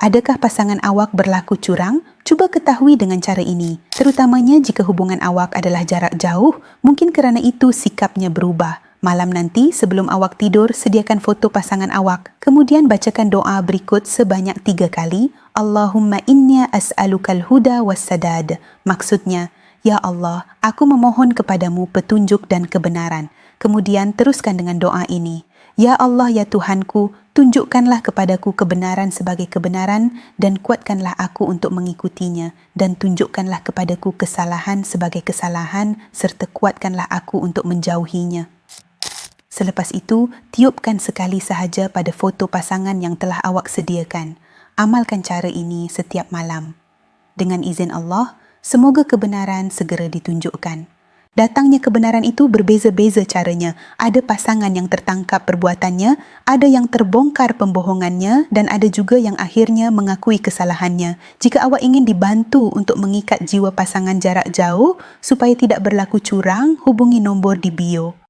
Adakah pasangan awak berlaku curang? Cuba ketahui dengan cara ini. Terutamanya jika hubungan awak adalah jarak jauh, mungkin kerana itu sikapnya berubah. Malam nanti sebelum awak tidur, sediakan foto pasangan awak. Kemudian bacakan doa berikut sebanyak 3 kali. Allahumma inni as'alukal huda wassadad. Maksudnya, Ya Allah, aku memohon kepadamu petunjuk dan kebenaran. Kemudian teruskan dengan doa ini. Ya Allah, ya Tuhanku, tunjukkanlah kepadaku kebenaran sebagai kebenaran dan kuatkanlah aku untuk mengikutinya dan tunjukkanlah kepadaku kesalahan sebagai kesalahan serta kuatkanlah aku untuk menjauhinya. Selepas itu, tiupkan sekali sahaja pada foto pasangan yang telah awak sediakan. Amalkan cara ini setiap malam. Dengan izin Allah, semoga kebenaran segera ditunjukkan. Datangnya kebenaran itu berbeza-beza caranya. Ada pasangan yang tertangkap perbuatannya, ada yang terbongkar pembohongannya dan ada juga yang akhirnya mengakui kesalahannya. Jika awak ingin dibantu untuk mengikat jiwa pasangan jarak jauh supaya tidak berlaku curang, hubungi nombor di bio.